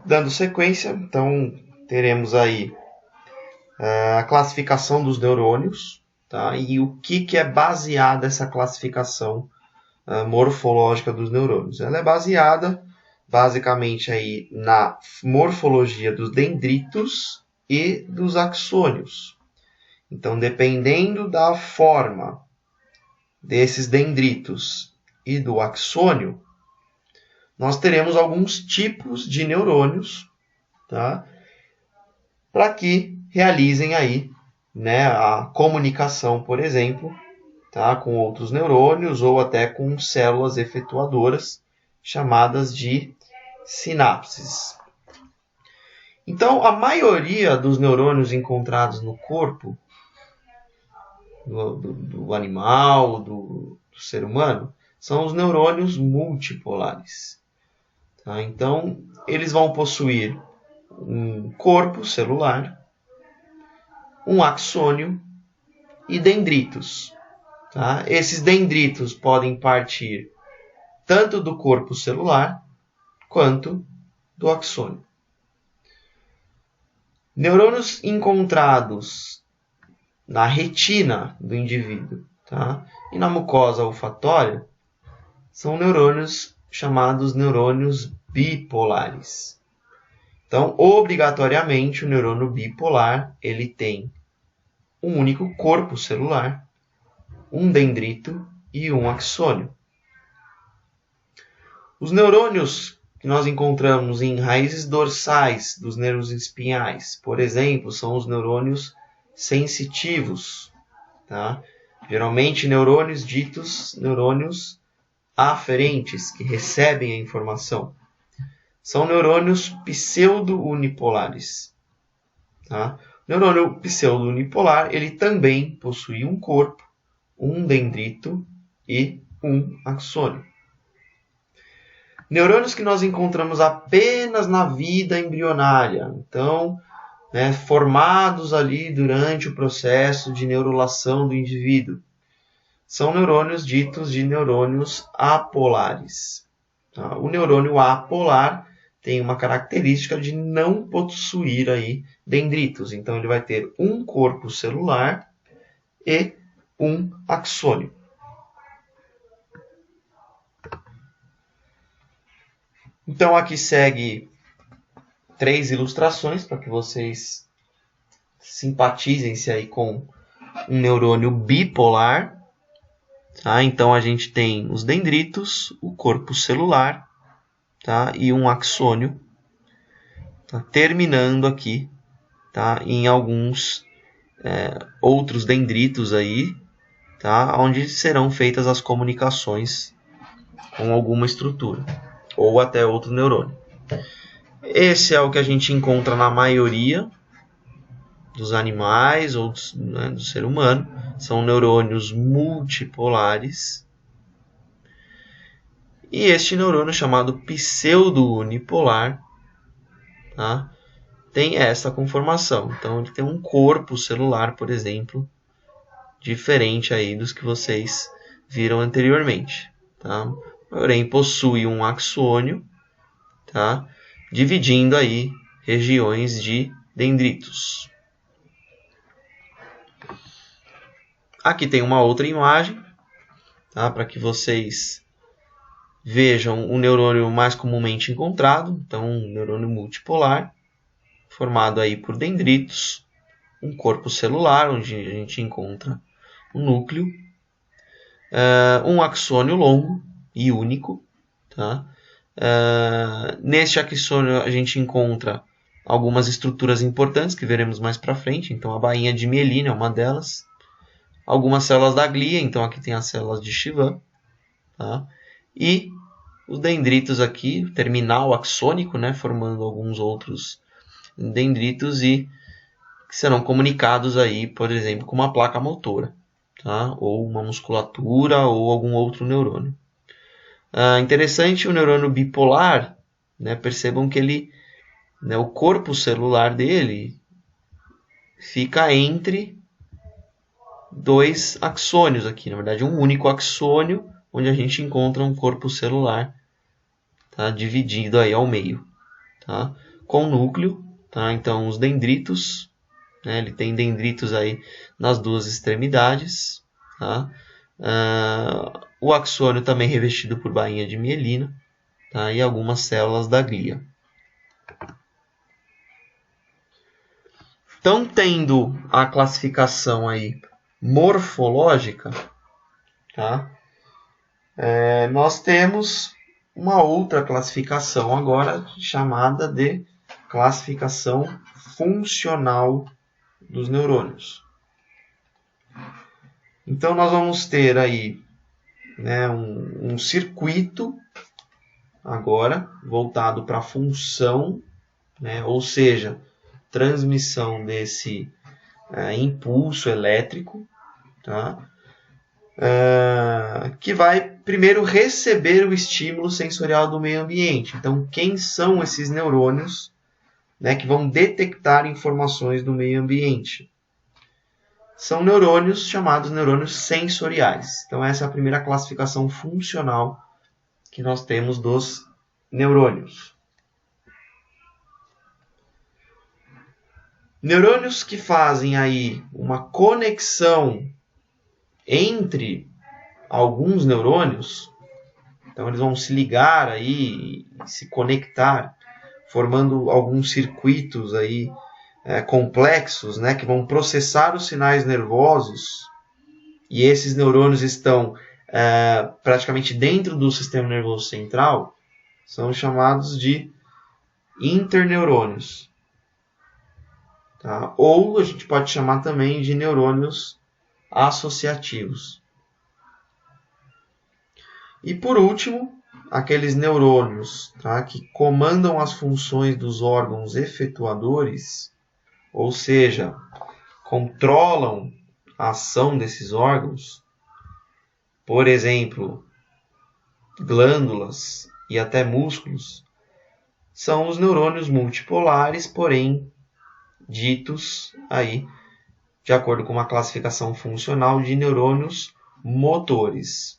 Dando sequência, então teremos aí a classificação dos neurônios, tá? E o que é baseada essa classificação morfológica dos neurônios? Ela é baseada basicamente aí na morfologia dos dendritos e dos axônios. Então, dependendo da forma desses dendritos e do axônio, nós teremos alguns tipos de neurônios, tá? Para que realizem aí, né, a comunicação, por exemplo, tá, com outros neurônios ou até com células efetuadoras, chamadas de sinapses. Então, a maioria dos neurônios encontrados no corpo do animal, do ser humano, são os neurônios multipolares. Tá? Então, eles vão possuir um corpo celular, um axônio e dendritos. Tá? Esses dendritos podem partir tanto do corpo celular quanto do axônio. Neurônios encontrados na retina do indivíduo, tá? E na mucosa olfatória são neurônios chamados neurônios bipolares. Então, obrigatoriamente, o neurônio bipolar ele tem um único corpo celular, um dendrito e um axônio. Os neurônios que nós encontramos em raízes dorsais dos nervos espinhais, por exemplo, são os neurônios sensitivos, tá? Geralmente neurônios ditos neurônios aferentes, que recebem a informação. São neurônios pseudo-unipolares. Tá? O neurônio pseudo-unipolar ele também possui um corpo, um dendrito e um axônio. Neurônios que nós encontramos apenas na vida embrionária, então, né, formados ali durante o processo de neurulação do indivíduo, são neurônios ditos de neurônios apolares. Tá? O neurônio apolar tem uma característica de não possuir aí dendritos, então ele vai ter um corpo celular e um axônio. Então aqui segue 3 ilustrações para que vocês simpatizem-se aí com um neurônio bipolar. Tá? Então a gente tem os dendritos, o corpo celular, tá? E um axônio, tá? Terminando aqui, tá? Em alguns outros dendritos aí, tá? Onde serão feitas as comunicações com alguma estrutura ou até outro neurônio. Esse é o que a gente encontra na maioria dos animais ou do ser humano. São neurônios multipolares. E este neurônio chamado pseudo-unipolar, tá, tem essa conformação. Então ele tem um corpo celular, por exemplo, diferente aí dos que vocês viram anteriormente. Tá? Porém possui um axônio, tá, dividindo aí regiões de dendritos. Aqui tem uma outra imagem, tá, para que vocês vejam o neurônio mais comumente encontrado. Então, um neurônio multipolar, formado aí por dendritos, um corpo celular, onde a gente encontra o núcleo, um axônio longo e único. Tá? Neste axônio a gente encontra algumas estruturas importantes que veremos mais para frente. Então, a bainha de mielina é uma delas. Algumas células da glia, então aqui tem as células de Schwann. Tá? E os dendritos aqui, terminal axônico, né, formando alguns outros dendritos e que serão comunicados aí, por exemplo, com uma placa motora, tá? Ou uma musculatura ou algum outro neurônio. Interessante o neurônio bipolar, né, percebam que ele, né, o corpo celular dele fica entre 2 axônios aqui, na verdade um único axônio, onde a gente encontra um corpo celular, tá, dividido aí ao meio. Tá? com núcleo, tá? Então os dendritos, né? Ele tem dendritos aí nas duas extremidades, tá? O axônio também revestido por bainha de mielina, tá? E algumas células da glia. Então, tendo a classificação aí morfológica, tá? Nós temos uma outra classificação agora chamada de classificação funcional dos neurônios. Então, nós vamos ter aí, né, um circuito agora voltado para a função, né, ou seja, transmissão desse impulso elétrico, tá? Que vai primeiro receber o estímulo sensorial do meio ambiente. Então, quem são esses neurônios, né, que vão detectar informações do meio ambiente? São neurônios chamados neurônios sensoriais. Então, essa é a primeira classificação funcional que nós temos dos neurônios. Neurônios que fazem aí uma conexão entre alguns neurônios, então eles vão se ligar aí, se conectar, formando alguns circuitos aí complexos, né, que vão processar os sinais nervosos, e esses neurônios estão praticamente dentro do sistema nervoso central, são chamados de interneurônios. Tá? Ou a gente pode chamar também de neurônios associativos. E por último, aqueles neurônios, tá, que comandam as funções dos órgãos efetuadores, ou seja, controlam a ação desses órgãos, por exemplo, glândulas e até músculos, são os neurônios multipolares, porém ditos aí, de acordo com uma classificação funcional, de neurônios motores.